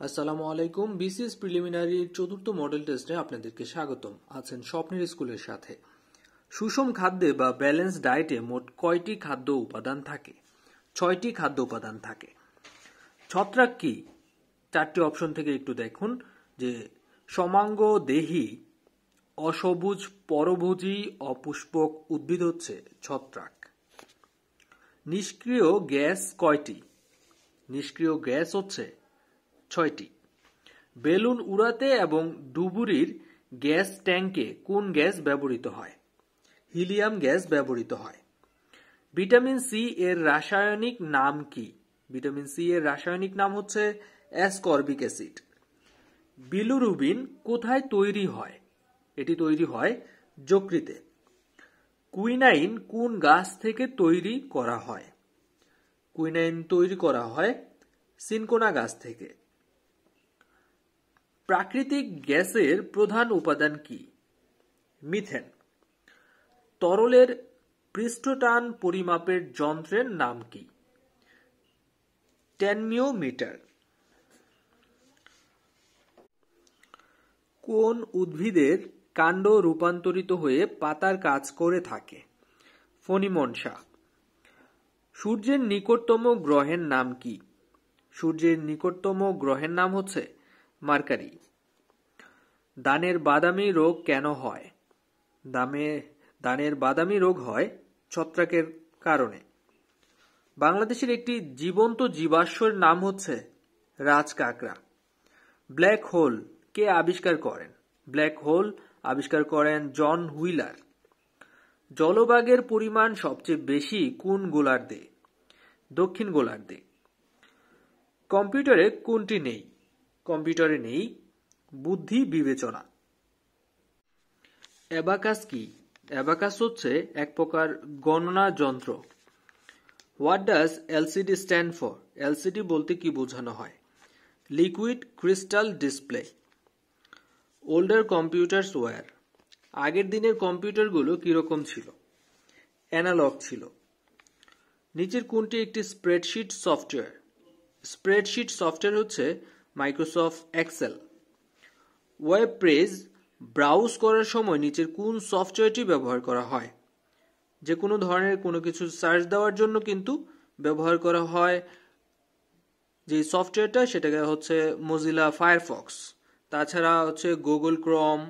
আসসালামু আলাইকুম। বিসিএস প্রিলিমিনারির চতুর্থ মডেল টেস্টে আপনাদেরকে স্বাগতম। আছেন স্বপ্নের স্কুলের সাথে। সুষম খাদ্যে বা ব্যালেন্স ডায়েটে মোট কয়টি খাদ্য উপাদান থাকে? 6টি খাদ্য উপাদান থাকে। ছত্রাক কি? 4টি অপশন থেকে একটু দেখুন যে সমাঙ্গ দেহী, অসবুজ পরভোজী, অপুষ্পক উদ্ভিদ হচ্ছে ছত্রাক। নিষ্ক্রিয় গ্যাস কয়টি? নিষ্ক্রিয় গ্যাস হচ্ছে 6টি। বেলুন উড়াতে এবং ডুবুরির গ্যাস ট্যাঙ্কে কোন গ্যাস ব্যবহৃত হয়? হিলিয়াম গ্যাস ব্যবহৃত হয়। ভিটামিন সি এর রাসায়নিক নাম কি? ভিটামিন সি এর রাসায়নিক নাম হচ্ছে অ্যাসকর্বিক অ্যাসিড। বিলিরুবিন কোথায় তৈরি হয়? এটি তৈরি হয় যকৃতে। কুইনাইন কোন গাছ থেকে তৈরি করা হয়? কুইনাইন তৈরি করা হয় সিনকোনা গাছ থেকে। প্রাকৃতিক গ্যাসের প্রধান উপাদান কি? মিথেন। তরলের পৃষ্ঠটান পরিমাপের যন্ত্রের নাম কি? টেনমিওমিটার। কোন উদ্ভিদের কাণ্ড রূপান্তরিত হয়ে পাতার কাজ করে থাকে? ফণিমনসা। সূর্যের নিকটতম গ্রহের নাম কি? সূর্যের নিকটতম গ্রহের নাম হচ্ছে মার্কারি। দানের বাদামি রোগ কেন হয়? দানের বাদামি রোগ হয় ছত্রাকের কারণে। বাংলাদেশের একটি জীবন্ত জীবাশ্মের নাম হচ্ছে রাজকাঁকড়া। ব্ল্যাক হোল কে আবিষ্কার করেন? ব্ল্যাক হোল আবিষ্কার করেন জন হুইলার। জলভাগের পরিমাণ সবচেয়ে বেশি কোন গোলার্ধে? দক্ষিণ গোলার্ধে। কম্পিউটারে কোনটি নেই? কম্পিউটারে নেই বুদ্ধি বিবেচনা। অ্যাবাকাস কি? অ্যাবাকাস হচ্ছে এক প্রকার গণনা যন্ত্র। What does LCD stand for? LCD বলতে কি বোঝানো হয়? Liquid crystal display. Older computers were. আগের দিনের কম্পিউটারগুলো কিরকম ছিল? অ্যানালগ ছিল। নিচের কোনটি একটি স্প্রেডশিট সফটওয়্যার? স্প্রেডশিট সফটওয়্যার হচ্ছে Microsoft Excel. Web page browse করার সময় নিচের কোন সফটওয়্যারটি ব্যবহার করা হয়? যে কোনো ধরনের কোনো কিছু সার্চ দেওয়ার জন্য কিন্তু ব্যবহার করা হয় যে সফটওয়্যারটা, সেটাকে হচ্ছে মজিলা ফায়ারফক্স। তাছাড়া হচ্ছে গুগল ক্রোম,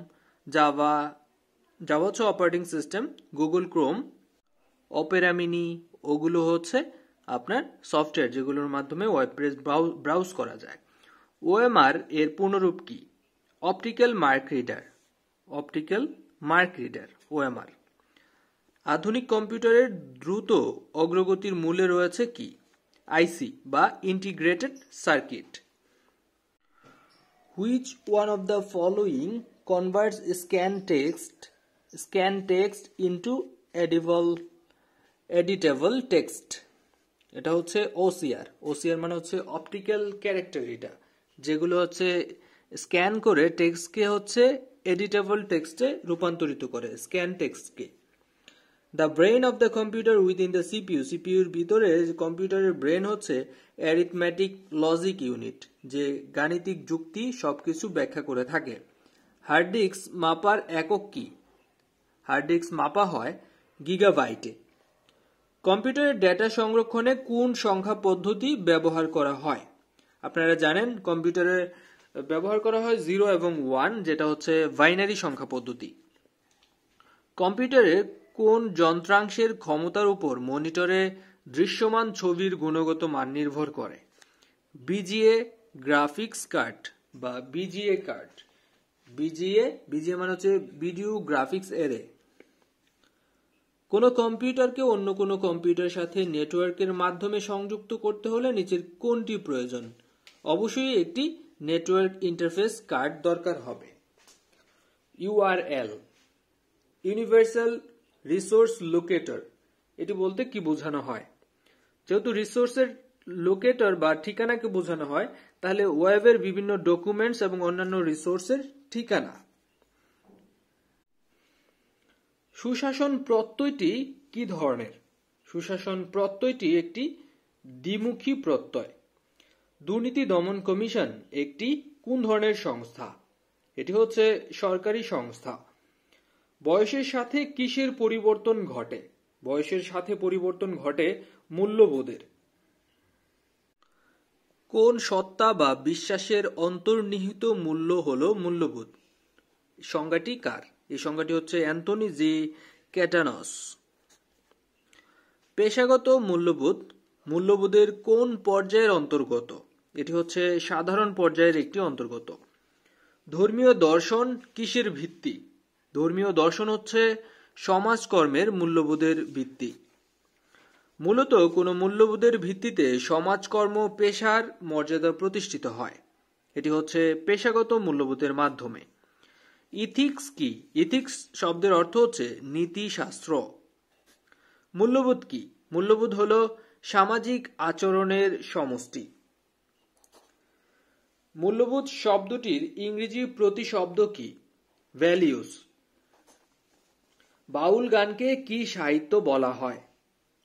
জাভা হচ্ছে operating system, Google Chrome, Opera mini, ওগুলো হচ্ছে আপনার সফটওয়্যার যেগুলোর মাধ্যমে ওয়েব পেজ ব্রাউজ করা যায়। ওএমআর এর পূর্ণরূপ কি? Optical mark reader. Optical mark reader OMR. আধুনিক কম্পিউটারের দ্রুত অগ্রগতির মূলে রয়েছে কি? আইসি বা integrated circuit. Which one of the following converts scan text into editable text? এটা হচ্ছে ওসিআর। ওসিআর মানে হচ্ছে অপটিক্যাল ক্যারেক্টার রিডার, যেগুলো হচ্ছে স্ক্যান করে টেক্সটকে হচ্ছে এডিটেবল টেক্সটে রূপান্তরিত করে, স্ক্যান টেক্সটকে। The brain of the computer within the CPU. সিপিইউর ভিতরে কম্পিউটারের ব্রেন হচ্ছে অ্যারিথমেটিক লজিক ইউনিট, যে গাণিতিক যুক্তি সবকিছু ব্যাখ্যা করে থাকে। হার্ড ডিস্ক মাপার একক কি? হার্ড ডিস্ক মাপা হয় গিগাবাইটে। কম্পিউটারের ডেটা সংরক্ষণে কোন সংখ্যা পদ্ধতি ব্যবহার করা হয়? আপনারা জানেন কম্পিউটারে ব্যবহার করা হয় 0 এবং 1, যেটা হচ্ছে বাইনারি সংখ্যা পদ্ধতি। কম্পিউটারের কোন যন্ত্রাংশের ক্ষমতার উপর মনিটরে দৃশ্যমান ছবির গুণগত মান নির্ভর করে? বিজিএ গ্রাফিক্স কার্ড বা বিজিএ কার্ড। বিজিএ মানে হচ্ছে ভিডিও গ্রাফিক্স এরে। কোনো কম্পিউটারকে অন্য কোনো কম্পিউটারের সাথে নেটওয়ার্কের মাধ্যমে সংযুক্ত করতে হলে নিচের কোনটি প্রয়োজন? অবশ্যই একটি নেটওয়ার্ক ইন্টারফেস কার্ড দরকার হবে। ইউআরএল ইউনিভার্সাল রিসোর্স লোকেটর, এটি বলতে কি বোঝানো হয়? যেহেতু রিসোর্সের লোকেটর বা ঠিকানাকে বোঝানো হয়, তাহলে ওয়েবের বিভিন্ন ডকুমেন্টস এবং অন্যান্য রিসোর্সের ঠিকানা। সুশাসন প্রত্যয়টি কি ধরনের? সুশাসন প্রত্যয়টি একটি দ্বিমুখী প্রত্যয়। দুর্নীতি দমন কমিশন একটি কোন ধরনের সংস্থা? এটি হচ্ছে সরকারি সংস্থা। বয়সের সাথে কিসের পরিবর্তন ঘটে? বয়সের সাথে পরিবর্তন ঘটে মূল্যবোধের। কোন সত্তা বা বিশ্বাসের অন্তর্নিহিত মূল্য হলো মূল্যবোধ? সংজ্ঞাটি কার? এই সংজ্ঞাটি হচ্ছে অ্যান্থনি জি ক্যাটানস। পেশাগত মূল্যবোধ মূল্যবোধের কোন পর্যায়ের অন্তর্গত? এটি হচ্ছে সাধারণ পর্যায়ের একটি অন্তর্গত। ধর্মীয় দর্শন কিসের ভিত্তি? ধর্মীয় দর্শন হচ্ছে সমাজকর্মের মূল্যবোধের ভিত্তি। মূলত কোনো মূল্যবোধের ভিত্তিতে সমাজকর্ম পেশার মর্যাদা প্রতিষ্ঠিত হয়। এটি হচ্ছে পেশাগত মূল্যবোধের মাধ্যমে। ইথিক্স কি? ইথিক্স শব্দের অর্থ হচ্ছে নীতিশাস্ত্র। মূল্যবোধ কি? মূল্যবোধ হলো সামাজিক আচরণের সমষ্টি। মূল্যবোধ শব্দটির ইংরেজি প্রতিশব্দ কি? ভ্যালিউস। বাউল গানকে কি সাহিত্য বলা হয়?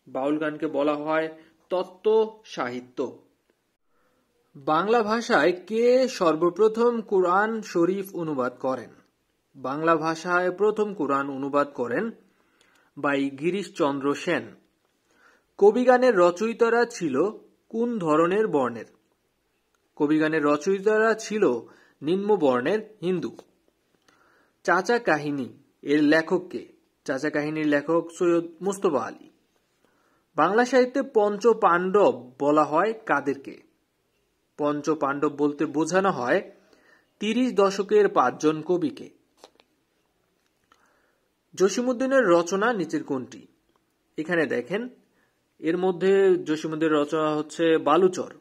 বাউল গানকে বলা হয় তত্ত্ব সাহিত্য। বাংলা ভাষায় কে সর্বপ্রথম কুরআন শরীফ অনুবাদ করেন? বাংলা ভাষায় প্রথম কুরআন অনুবাদ করেন ভাই গিরিশচন্দ্র সেন। কবিগানের রচয়িতারা ছিল কোন ধরনের বর্ণের? কবিগানের রচয়িতারা ছিল নিম্ন বর্ণের হিন্দু। চাচা কাহিনী এর লেখক কে? চাচা কাহিনীর লেখক সৈয়দ মুস্তফা আলী। বাংলা সাহিত্যে পঞ্চ পাণ্ডব বলা হয় কাদেরকে? পঞ্চ পাণ্ডব বলতে বোঝানো হয় 30 দশকের 5 জন কবিকে। জসীমউদ্দীনের রচনা নিচের কোনটি? এখানে দেখেন, এর মধ্যে জসীমউদ্দীনের রচনা হচ্ছে বালুচর।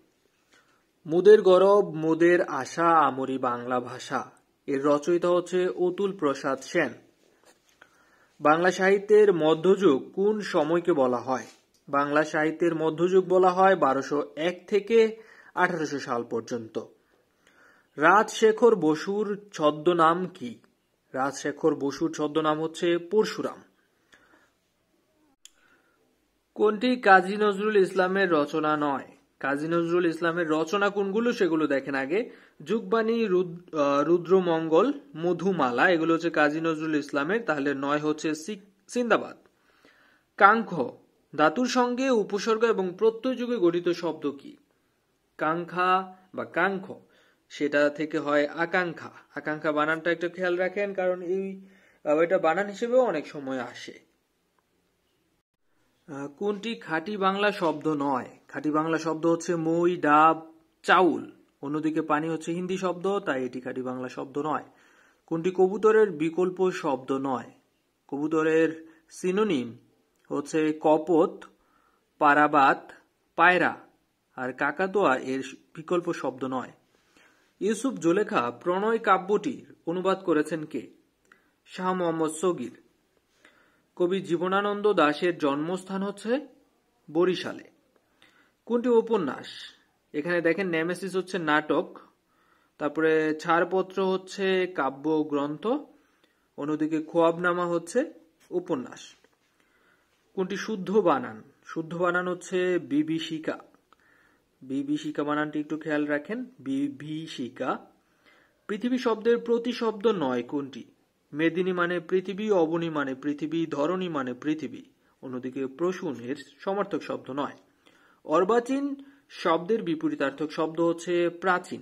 মুদের গরব মোদের আশা আমরি বাংলা ভাষা, এর রচয়িতা হচ্ছে অতুল প্রসাদ সেন। বাংলা সাহিত্যের মধ্যযুগ কোন সময়কে বলা হয়? বাংলা সাহিত্যের মধ্যযুগ বলা হয় 1201 থেকে 1800 সাল পর্যন্ত। রাজশেখর বসুর ছদ্মনাম কি? রাজশেখর বসুর ছদ্মনাম হচ্ছে পরশুরাম। কোনটি কাজী নজরুল ইসলামের রচনা নয়? কাজী নজরুল ইসলামের রচনা কোনগুলো সেগুলো দেখেন আগে। যুগবাণী, রুদ্রমঙ্গল, মধুমালা এগুলো হচ্ছে কাজী নজরুল ইসলামের, তাহলে 9 হচ্ছে সিন্দাবাদ। কাঙ্ক্ষ ধাতুর সঙ্গে উপসর্গ এবং প্রত্যয় যুগে গঠিত শব্দ কি? কাঙ্ক্ষা বা কাঙ্ক্ষ, সেটা থেকে হয় আকাঙ্ক্ষা। আকাঙ্ক্ষা বানানটা একটু খেয়াল রাখেন, কারণ এটা বানান হিসেবেও অনেক সময় আসে। কোনটি খাঁটি বাংলা শব্দ নয়? খাঁটি বাংলা শব্দ হচ্ছে মই, ডাব, চাউল। অন্যদিকে পানি হচ্ছে হিন্দি শব্দ, তাই এটি খাঁটি বাংলা শব্দ নয়। কোনটি কবুতরের বিকল্প শব্দ নয়? কবুতরের সিনোনিম হচ্ছে কপোত, পারাবাত, পায়রা, আর কাকাতোয়া এর বিকল্প শব্দ নয়। ইউসুফ জুলেখা প্রণয় কাব্যটির অনুবাদ করেছেন কে? শাহ মোহাম্মদ সগীর। কবি জীবনানন্দ দাশের জন্মস্থান হচ্ছে বরিশালে। কোনটি উপন্যাস? এখানে দেখেন, নেমেসিস হচ্ছে নাটক, তারপরে ছাড়পত্র হচ্ছে কাব্য গ্রন্থ, অন্যদিকে খোয়াবনামা হচ্ছে উপন্যাস। কোনটি শুদ্ধ বানান? শুদ্ধ বানান হচ্ছে বিভীষিকা। বিভীষিকা বানানটি একটু খেয়াল রাখেন, বিভীষিকা। পৃথিবী শব্দের প্রতিশব্দ নয় কোনটি? মেদিনী মানে পৃথিবী, অবনী মানে পৃথিবী, ধরণী মানে পৃথিবী। অন্যদিকে প্রসূন এর সমার্থক শব্দ নয়। অর্বাচীন শব্দের বিপরীতার্থক শব্দ হচ্ছে প্রাচীন।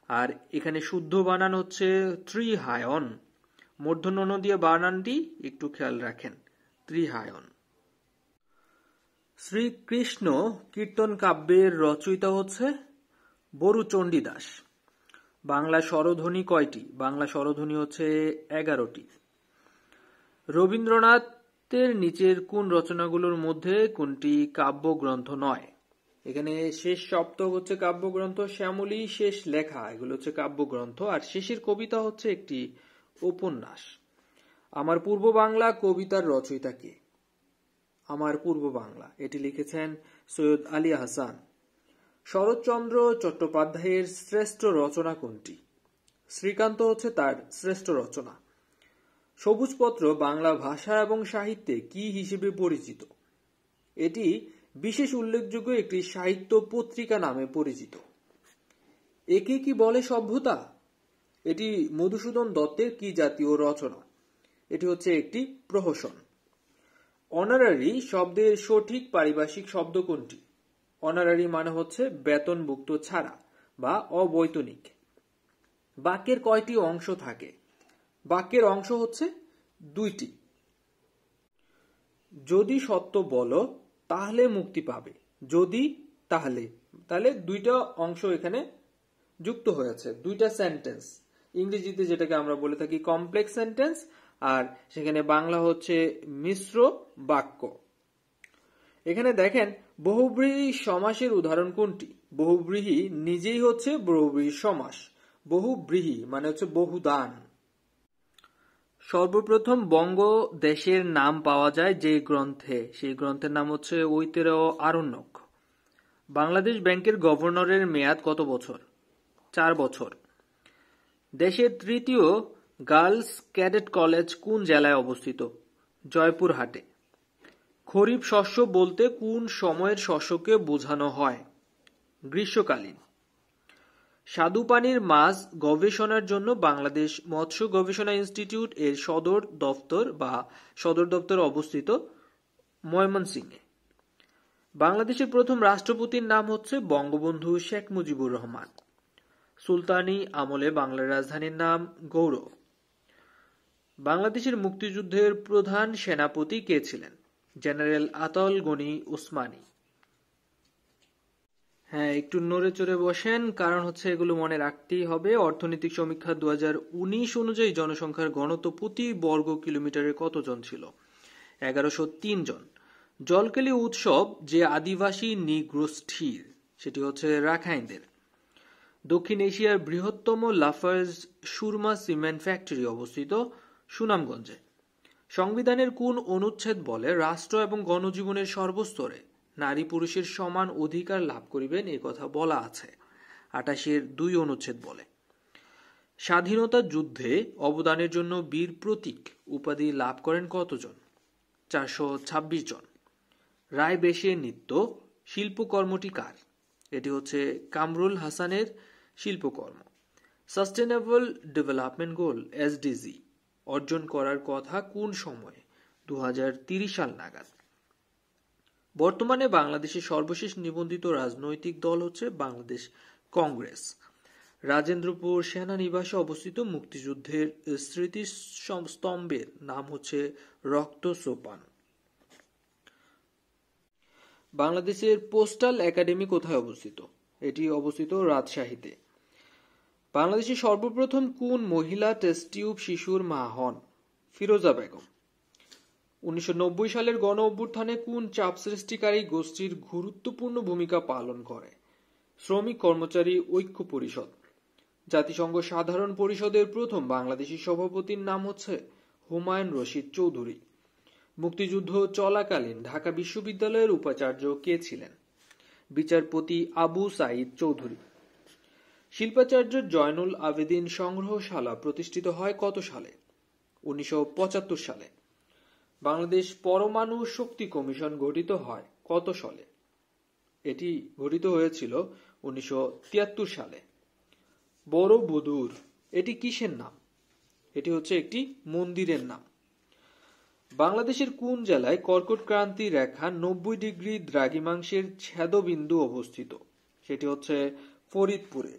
আর এখানে শুদ্ধ বানান হচ্ছে ত্রিহায়ন। মূর্ধন্য ণ দিয়ে বানানটি একটু খেয়াল রাখেন, ত্রিহায়ন। শ্রীকৃষ্ণ কীর্তন কাব্যের রচয়িতা হচ্ছে বরু চণ্ডীদাস। বাংলা স্বরধ্বনি কয়টি? বাংলা স্বরধ্বনি হচ্ছে 11টি। রবীন্দ্রনাথের নিচের কোন রচনাগুলোর মধ্যে কোনটি কাব্যগ্রন্থ নয়? এখানে শেষ সপ্তক হচ্ছে কাব্যগ্রন্থ, শ্যামলী, শেষ লেখা এগুলো হচ্ছে কাব্যগ্রন্থ, আর শেষের কবিতা হচ্ছে একটি উপন্যাস। আমার পূর্ব বাংলা কবিতার রচয়িতা কে? আমার পূর্ব বাংলা, এটি লিখেছেন সৈয়দ আলী আহসান। শরৎচন্দ্র চট্টোপাধ্যায়ের শ্রেষ্ঠ রচনা কোনটি? শ্রীকান্ত হচ্ছে তার শ্রেষ্ঠ রচনা। সবুজপত্র বাংলা ভাষা এবং সাহিত্যে কি হিসেবে পরিচিত? এটি বিশেষ উল্লেখযোগ্য একটি সাহিত্য পত্রিকা নামে পরিচিত। একে কি বলে সভ্যতা? এটি মধুসূদন দত্তের কি জাতীয় রচনা? এটি হচ্ছে একটি প্রহসন। অনারারি শব্দের সঠিক পারিভাষিক শব্দ কোনটি? অনারারি মানে হচ্ছে বেতনভুক্ত ছাড়া বা অবৈতনিক। বাক্যের কয়টি অংশ থাকে? বাক্যের অংশ হচ্ছে দুইটি। যদি সত্য বলো তাহলে মুক্তি পাবে, যদি তাহলে, তাহলে দুইটা অংশ এখানে যুক্ত হয়েছে, দুইটা সেন্টেন্স। ইংরেজিতে যেটাকে আমরা বলে থাকি কমপ্লেক্স সেন্টেন্স, আর সেখানে বাংলা হচ্ছে মিশ্র বাক্য। এখানে দেখেন বহুব্রীহি সমাসের উদাহরণ কোনটি? বহুব্রীহি নিজেই হচ্ছে বহুব্রীহি সমাস। বহুব্রীহি মানে হচ্ছে বহুদান। সর্বপ্রথম বঙ্গ দেশের নাম পাওয়া যায় যে গ্রন্থে, সেই গ্রন্থের নাম হচ্ছে ঐতেরেয় আরণ্যক। বাংলাদেশ ব্যাংকের গভর্নরের মেয়াদ কত বছর? 4 বছর। দেশের তৃতীয় গার্লস ক্যাডেট কলেজ কোন জেলায় অবস্থিত? জয়পুরহাটে। খরিফ শস্য বলতে কোন সময়ের শস্যকে বোঝানো হয়? গ্রীষ্মকালীন। স্বাদুপানির মাছ গবেষণার জন্য বাংলাদেশ মৎস্য গবেষণা ইনস্টিটিউট এর সদর দপ্তর অবস্থিত ময়মনসিংহে। বাংলাদেশের প্রথম রাষ্ট্রপতির নাম হচ্ছে বঙ্গবন্ধু শেখ মুজিবুর রহমান। সুলতানি আমলে বাংলার রাজধানীর নাম গৌড়। বাংলাদেশের মুক্তিযুদ্ধের প্রধান সেনাপতি কে ছিলেন? জেনারেল আতাউল গনি ওসমানী। হ্যাঁ, একটু নড়ে চড়ে বসেন, কারণ হচ্ছে এগুলো মনে রাখতেই হবে। অর্থনৈতিক সমীক্ষা 2019 অনুযায়ী জনসংখ্যার ঘনত্ব প্রতি বর্গ কিলোমিটারে কতজন ছিল? 1103 জন। জলকেলি উৎসব যে আদিবাসী নৃগোষ্ঠীর, সেটি হচ্ছে রাখাইনদের। দক্ষিণ এশিয়ার বৃহত্তম লাফার্জ সুরমা সিমেন্ট ফ্যাক্টরি অবস্থিত সুনামগঞ্জে। সংবিধানের কোন অনুচ্ছেদ বলে রাষ্ট্র এবং গণজীবনের সর্বস্তরে নারী পুরুষের সমান অধিকার লাভ করিবেন এ কথা বলা আছে? 28-2 অনুচ্ছেদ বলে। স্বাধীনতা যুদ্ধে অবদানের জন্য বীর প্রতীক উপাধি লাভ করেন কতজন? 426 জন। রায় বেশে নৃত্য শিল্পকর্মটি কার? এটি হচ্ছে কামরুল হাসানের শিল্পকর্ম। সাস্টেনেবল ডেভেলপমেন্ট গোল এসডিজি অর্জন করার কথা কোন সময়ে? 2030 সাল নাগাদ। বর্তমানে বাংলাদেশের সর্বশেষ নিবন্ধিত রাজনৈতিক দল হচ্ছে বাংলাদেশ কংগ্রেস। রাজেন্দ্রপুর সেনানিবাসে অবস্থিত মুক্তিযুদ্ধের স্মৃতিস্তম্ভের নাম হচ্ছে রক্ত সোপান। বাংলাদেশের পোস্টাল একাডেমি কোথায় অবস্থিত? এটি অবস্থিত রাজশাহীতে। বাংলাদেশের সর্বপ্রথম কোন মহিলা টেস্ট টিউব শিশুর মা হন? ফিরোজা বেগম। 1990 সালের গণ অভ্যুত্থানে কোন চাপ সৃষ্টিকারী গোষ্ঠীর গুরুত্বপূর্ণ ভূমিকা পালন করে? শ্রমিক কর্মচারী ঐক্য পরিষদ। জাতিসংঘ সাধারণ পরিষদের প্রথম বাংলাদেশি সভাপতির নাম হচ্ছে হুমায়ুন রশিদ চৌধুরী। মুক্তিযুদ্ধ চলাকালীন ঢাকা বিশ্ববিদ্যালয়ের উপাচার্য কে ছিলেন? বিচারপতি আবু সাঈদ চৌধুরী। শিল্পাচার্য জয়নুল আবেদিন সংগ্রহশালা প্রতিষ্ঠিত হয় কত সালে? 1975 সালে। বাংলাদেশ পরমাণু শক্তি কমিশন গঠিত হয় কত সালে? এটি গঠিত হয়েছিল 1973 সালে। বড়বুদুর এটি কিসের নাম? এটি হচ্ছে একটি মন্দিরের নাম। বাংলাদেশের কোন জেলায় কর্কট ক্রান্তি রেখা 90 ডিগ্রি দ্রাঘিমাংশের ছেদবিন্দু অবস্থিত? সেটি হচ্ছে ফরিদপুরে।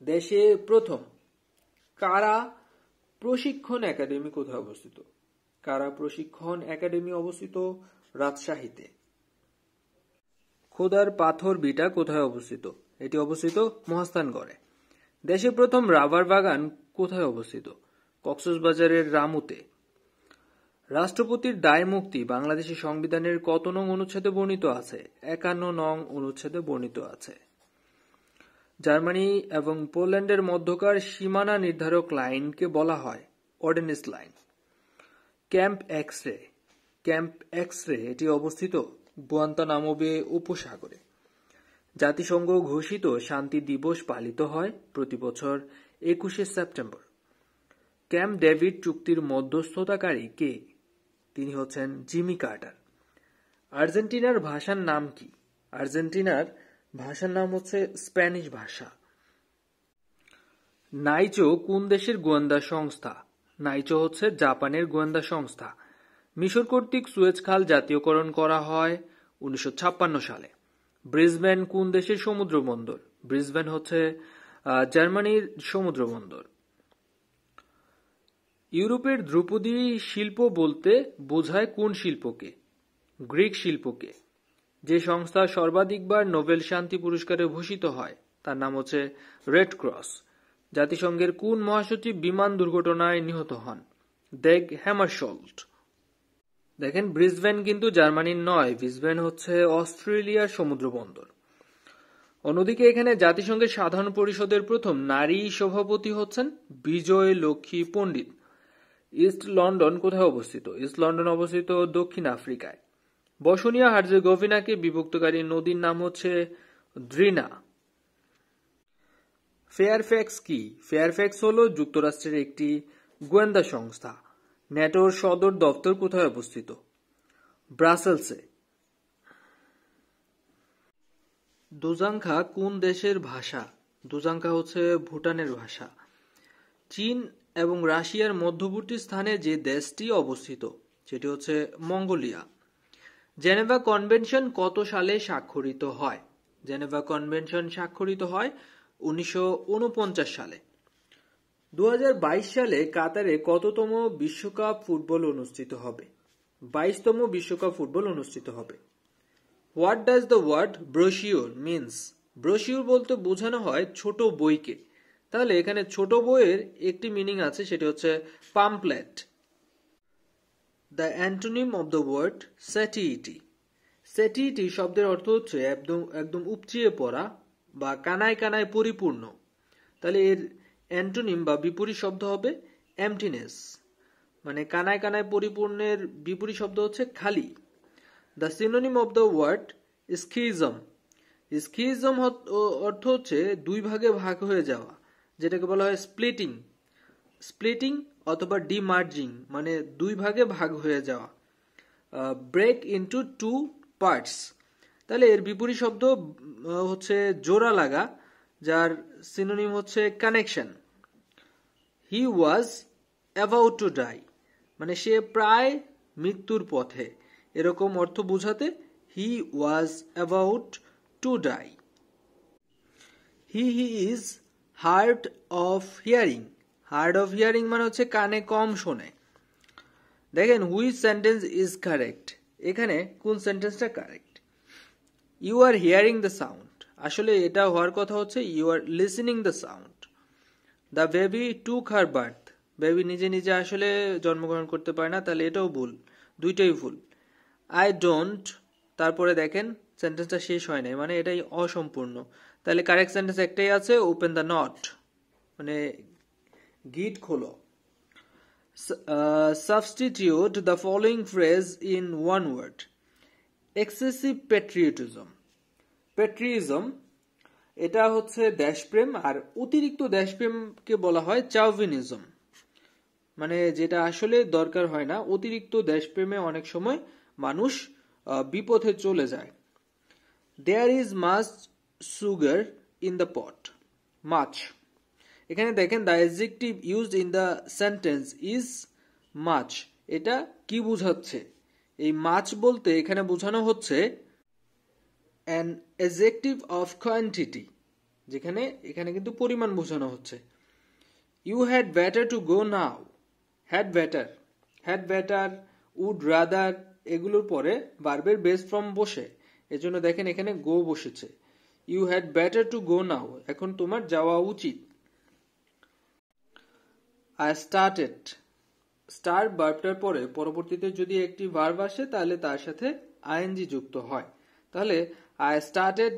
দেশে প্রথম কারা প্রশিক্ষণ একাডেমি কোথায় অবস্থিত? কারা প্রশিক্ষণ একাডেমি অবস্থিত রাজশাহীতে। খোদার পাথর বিটা কোথায় অবস্থিত? এটি অবস্থিত মহাস্থানগড়ে। দেশের প্রথম রাবার বাগান কোথায় অবস্থিত? কক্সবাজারের রামুতে। রাষ্ট্রপতির দায় মুক্তি বাংলাদেশের সংবিধানের কত নং অনুচ্ছেদে বর্ণিত আছে? 51 নং অনুচ্ছেদে বর্ণিত আছে। জার্মানি এবং পোল্যান্ডের মধ্যকার সীমানা নির্ধারক লাইনকে বলা হয় ordinance line. Camp X ray এটি অবস্থিত গুয়ান্তানামো বে উপসাগরে। জাতিসংঘ ঘোষিত শান্তি দিবস পালিত হয় প্রতি বছর 21শে সেপ্টেম্বর। ক্যাম্প ডেভিড চুক্তির মধ্যস্থতাকারী কে? তিনি হচ্ছেন জিমি কার্টার। আর্জেন্টিনার ভাষার নাম কি? আর্জেন্টিনার ভাষার নাম হচ্ছে স্প্যানিশ ভাষা। নাইচো কোন দেশের গোয়েন্দা সংস্থা? নাইচো হচ্ছে জাপানের গোয়েন্দা সংস্থা। মিশর কর্তৃক সুয়েজ খাল জাতীয়করণ করা হয় 1956 সালে। ব্রিসবেন কোন দেশের সমুদ্র বন্দর? ব্রিসবেন হচ্ছে জার্মানির সমুদ্র বন্দর। ইউরোপের ধ্রুপদী শিল্প বলতে বোঝায় কোন শিল্পকে? গ্রিক শিল্পকে। যে সংস্থা সর্বাধিকবার নোবেল শান্তি পুরস্কারে ভূষিত হয় তার নাম হচ্ছে রেড ক্রস। জাতিসংঘের কোন মহাসচিব বিমান দুর্ঘটনায় নিহত হন? ডেগ হ্যামারশোল্ড। দেখেন, ব্রিসবেন কিন্তু জার্মানির নয়, ব্রিসবেন হচ্ছে অস্ট্রেলিয়ার সমুদ্র বন্দর। অন্যদিকে এখানে জাতিসংঘের সাধারণ পরিষদের প্রথম নারী সভাপতি হচ্ছেন বিজয় লক্ষ্মী পণ্ডিত। ইস্ট লন্ডন কোথায় অবস্থিত? ইস্ট লন্ডন অবস্থিত দক্ষিণ আফ্রিকায়। বসনিয়া হার্জেগোভিনাকে বিভক্তকারী নদীর নাম হচ্ছে দ্রিনা। ফেয়ারফ্যাক্স কি? ফেয়ারফ্যাক্স হলো যুক্তরাষ্ট্রের একটি গোয়েন্দা সংস্থা। ন্যাটোর সদর দপ্তর কোথায় অবস্থিত? ব্রাসেলসে। দোজাংখা কোন দেশের ভাষা? দোজাংখা হচ্ছে ভুটানের ভাষা। চীন এবং রাশিয়ার মধ্যবর্তী স্থানে যে দেশটি অবস্থিত সেটি হচ্ছে মঙ্গোলিয়া। জেনেভা কনভেনশন কত সালে স্বাক্ষরিত হয়? জেনেভা কনভেনশন স্বাক্ষরিত হয় 1949 সালে। 2022 সালে কাতারে কততম বিশ্বকাপ ফুটবল অনুষ্ঠিত হবে? 22তম বিশ্বকাপ ফুটবল অনুষ্ঠিত হবে। What does the word brochure means? Brochure বলতে বোঝানো হয় ছোট বইকে। তাহলে এখানে ছোট বইয়ের একটি মিনিং আছে, সেটি হচ্ছে pamphlet. The antonym of the word satiety. Satiety শব্দের অর্থ হচ্ছে একদম উপচিয়ে পড়া বা কানায় কানায় পরিপূর্ণ। তাহলে এর অ্যান্টোনিম বা বিপরীত শব্দ হবে এমটিনেস, মানে কানায় কানায় পরিপূর্ণের বিপরীত শব্দ হচ্ছে খালি। The synonym of the word schism. Schism অর্থ হচ্ছে দুই ভাগে ভাগ হয়ে যাওয়া, যেটাকে বলা হয় স্প্লিটিং। স্প্লিটিং অথবা ডিমার্জিং মানে দুই ভাগে ভাগ হয়ে যাওয়া। Break into two parts. তাহলে এর বিপরীত শব্দ হচ্ছে জোড়া লাগা, যার সিনোনিম হচ্ছে connection. He was about to die, মানে সে প্রায় মৃত্যুর পথে, এরকম অর্থ বোঝাতে he was about to die. He is hard of hearing. Hard of hearing মানে হচ্ছে কানে কম শোনে। দেখেন, হুইচ সেন্টেন্স ইজ কারেক্ট? এখানে কোন সেন্টেন্সটা correct? You are hearing the sound, আসলে এটা হওয়ার কথা হচ্ছে you are listening the sound. The baby took her birth, baby নিজে নিজে আসলে জন্মগ্রহণ করতে পারে না, তাহলে এটাও ভুল, দুইটাই ভুল। আই ডোন্ট, তারপরে দেখেন সেন্টেন্সটা শেষ হয় নাই, মানে এটাই অসম্পূর্ণ। তাহলে কারেক্ট সেন্টেন্স একটাই আছে, ওপেন দ্য নট, মানে গিট খোলো। Substitute the following phrase in one word. Excessive patriotism. Patriotism এটা হচ্ছে দেশপ্রেম, আর অতিরিক্ত দেশপ্রেমকে বলা হয় চাউভিনিজম, মানে যেটা আসলে দরকার হয় না। অতিরিক্ত দেশপ্রেমে অনেক সময় মানুষ বিপথে চলে যায়। There is much sugar in the pot. Much, এখানে দেখেন the adjective used in the sentence is much. এটা কি বোঝাচ্ছে? এই মাছ বলতে এখানে বোঝানো হচ্ছে an adjective of quantity, যেখানে এখানে কিন্তু পরিমাণ বোঝানো হচ্ছে। You had better to go now. had better, would rather এগুলোর পরে ভার্বের বেস ফর্ম বসে, এজন্য দেখেন এখানে go বসেছে। You had better to go now, এখন তোমার যাওয়া উচিত। I started, স্টার্ট ভার্বটার পরে পরবর্তীতে যদি একটি ভার্ব আসে তাহলে তার সাথে ing যুক্ত হয়। তাহলে I started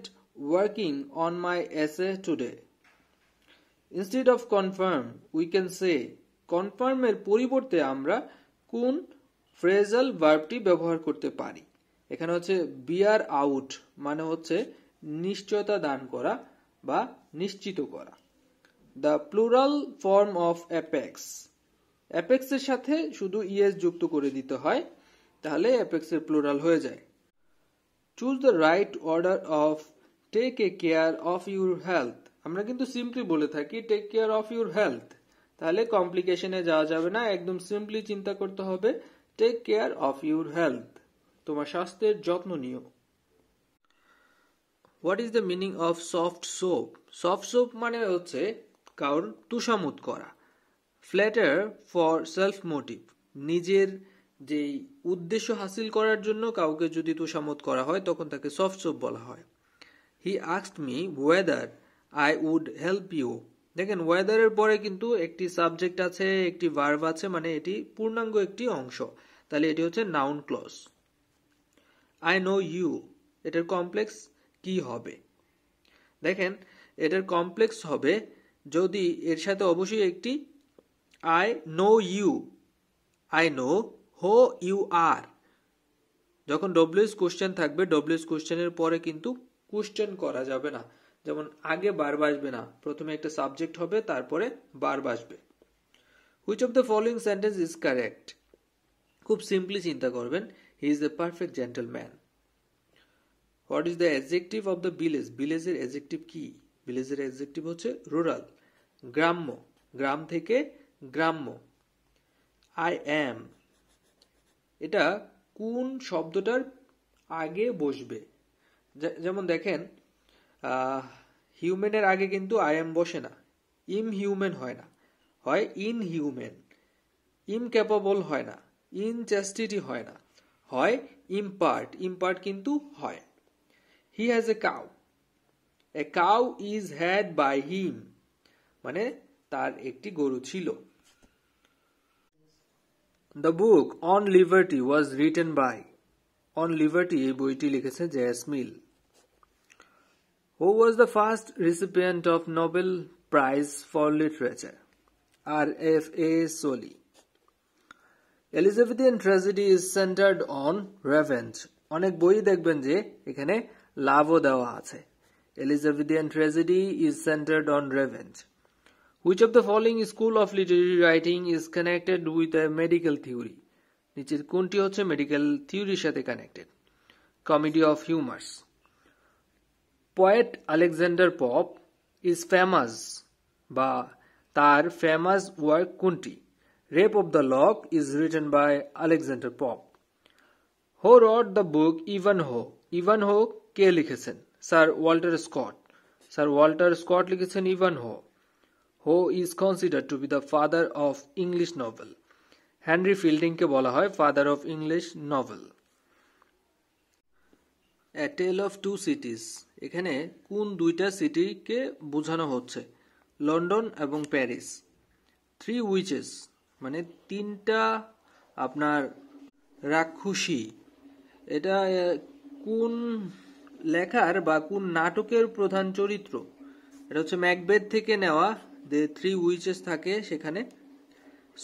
working on my essay today. Instead of confirm, we can say confirm এর পরিবর্তে আমরা কোন ফ্রেজাল ভার্বটি ব্যবহার করতে পারি? এখানে হচ্ছে bear out, মানে হচ্ছে নিশ্চয়তা দান করা বা নিশ্চিত করা। The plural form of apex. apex এর সাথে শুধু es যুক্ত করে দিতে হয়, তাহলে apex এর প্লুরাল হয়ে যায়। Choose the right order of take a care of your health, আমরা কিন্তু সিম্পলি বলে থাকি take care of your health, তাহলে কমপ্লিকেশনে যাওয়া যাবে না, একদম সিম্পলি চিন্তা করতে হবে take care of your health, তোমার স্বাস্থ্যের যত্ন নিও। What is the meaning of soft soap? Soft soap মানে হচ্ছে কাউর তুষামুত করা। ফ্ল্যাটার ফর সেলফ মোটিভ, নিজের যেই উদ্দেশ্য হাসিল করার জন্য কাউকে যদি তুষামুত করা হয় তখন তাকে সফট সোপ বলা হয়। He asked me whether I would help you, দেখেন ওয়েদারের পরে কিন্তু একটি সাবজেক্ট আছে, একটি ভার্ব আছে, মানে এটি পূর্ণাঙ্গ একটি অংশ, তাহলে এটি হচ্ছে noun clause. I know you, এটার কমপ্লেক্স কি হবে? দেখেন এটার কমপ্লেক্স হবে যদি এর সাথে অবশ্যই একটি I know you, I know who you are, যখন ডব্লিউএস কোশ্চেন থাকবে ডব্লিউএস কোশ্চেনের পরে কিন্তু কোশ্চেন করা যাবে না, যেমন আগে ভার্ব আসবে না, প্রথমে একটা সাবজেক্ট হবে তারপরে ভার্ব আসবে। Which of the following sentence is correct? খুব সিম্পলি চিন্তা করবেন, he is a perfect gentleman. What is the adjective of the village? ভিলেজের অ্যাডজেক্টিভ কি? ভিলেজের অ্যাডজেক্টিভ হচ্ছে রুরাল, গ্রাম্য, গ্রাম থেকে গ্রাম্য। আই অ্যাম, এটা কোন শব্দটার আগে বসবে? যেমন দেখেন হিউম্যানের আগে কিন্তু আই এম বসে না, ইমহিউম্যান হয় না, হয় ইনহিউম্যান, ইনক্যাপেবল হয় না, ইনচাস্টিটি হয় না, হয় ইম্পার্ট, ইম্পার্ট কিন্তু হয়। He has a cow, a cow is had by him, মানে তার একটি গরু ছিল। The book on liberty was written by, on liberty এই বইটি লিখেছে J S. Mill. Who was the first recipient of Nobel prize for literature? R F A. Sully. Elizabethan tragedy is centered on revenge, অনেক বই দেখবেন যে এখানে লাভও দেওয়া আছে। Elizabethan tragedy is centered on revenge. Which of the following school of literary writing is connected with a medical theory? নিচের কোনটি হচ্ছে মেডিকেল থিওরির সাথে connected? Comedy of humours. Poet Alexander Pope is famous, বা তার ফেমাস ওয়ার্ক কোনটি? Rape of the lock is written by Alexander Pope. Who wrote the book Ivanhoe? Ivanhoe কে লিখেছেন? Sir Walter Scott. Sir Walter Scott লিখেছেন Ivanhoe. Who is considered to be the father of English novel? Henry ফিল্ডিংকে বলা হয় father of English novel. A Tale of Two Cities, এখানে কোন দুইটা সিটিকে বোঝানো হচ্ছে? লন্ডন এবং প্যারিস। থ্রি উইচেস মানে তিনটা আপনার রাক্ষসী, এটা কোন লেখার বা কোন নাটকের প্রধান চরিত্র? এটা হচ্ছে ম্যাকবেথ থেকে নেওয়া, যে থ্রি উইচেস থাকে সেখানে।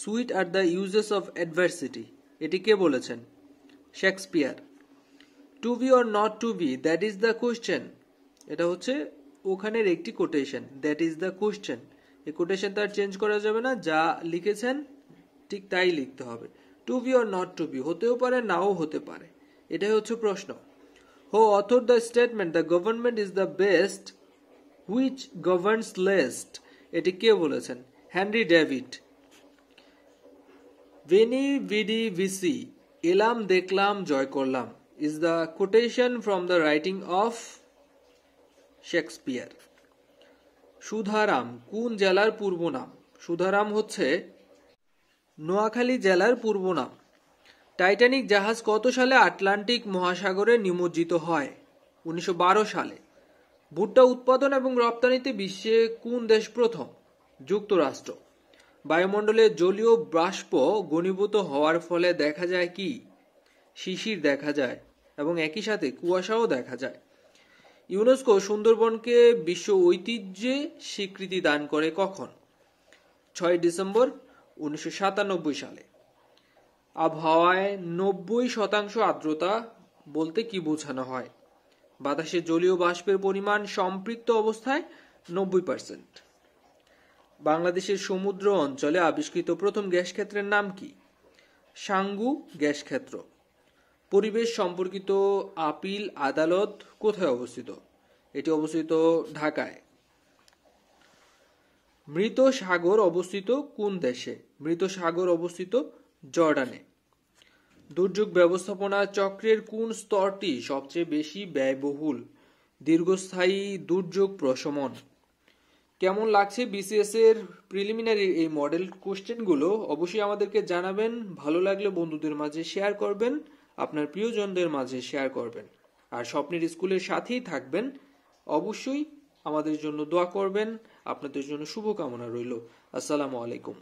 Sweet are the uses of adversity, এটি কে বলেছেন? Shakespeare. To be or not to be, that is the question, এটা হচ্ছে ওখানের একটি quotation, that is the question. এই কোটেশন তার চেঞ্জ করা যাবে না, যা লিখেছেন ঠিক তাই লিখতে হবে। To be or not to be, হতেও পারে নাও হতে পারে, এটাই হচ্ছে প্রশ্ন। Who author the statement the government is the best which governs least, এটি কে বলেছেন? Henry David. Veni vidi vici, এলাম দেখলাম জয় করলাম, is the quotation from the writing of Shakespeare. Sudharam কোন জেলার পূর্ব নাম? সুধারাম হচ্ছে নোয়াখালী জেলার পূর্ব নাম। টাইটানিক জাহাজ কত সালে আটলান্টিক মহাসাগরে নিমজ্জিত হয়? 1912 সালে। ভুট্টা উৎপাদন এবং রপ্তানিতে বিশ্বে কোন দেশ প্রথম? যুক্তরাষ্ট্র। বায়ুমণ্ডলে জলীয় বাষ্প ঘনীভূত হওয়ার ফলে দেখা যায় কি? শিশির দেখা যায় এবং একই সাথে কুয়াশাও দেখা যায়। ইউনেস্কো সুন্দরবনকে বিশ্ব ঐতিহ্যে স্বীকৃতি দান করে কখন? 6 ডিসেম্বর 1997 সালে। আবহাওয়ায় 90% আর্দ্রতা বলতে কি বোঝানো হয়? বাতাসে জলীয় বাষ্পের পরিমাণ সম্পৃক্ত অবস্থায় 90%। বাংলাদেশের সমুদ্র অঞ্চলে আবিষ্কৃত প্রথম গ্যাস ক্ষেত্রের নাম কি? সাঙ্গু গ্যাস ক্ষেত্র। পরিবেশ সম্পর্কিত আপিল আদালত কোথায় অবস্থিত? এটি অবস্থিত ঢাকায়। মৃত সাগর অবস্থিত কোন দেশে? মৃত সাগর অবস্থিত জর্ডানে। দুর্যোগ ব্যবস্থাপনা চক্রের কোন স্তরটি সবচেয়ে বেশি ব্যয়বহুল? দীর্ঘস্থায়ী দুর্যোগ প্রশমন। কেমন লাগছে বিসিএস এর প্রিলিমিনারি এই মডেল কোশ্চেনগুলো? অবশ্যই আমাদেরকে জানাবেন। ভালো লাগলে বন্ধুদের মাঝে শেয়ার করবেন, আপনার প্রিয়জনদের মাঝে শেয়ার করবেন, আর স্বপ্নের স্কুলের সাথেই থাকবেন। অবশ্যই আমাদের জন্য দোয়া করবেন। আপনাদের জন্য শুভকামনা রইল। আসসালামু আলাইকুম।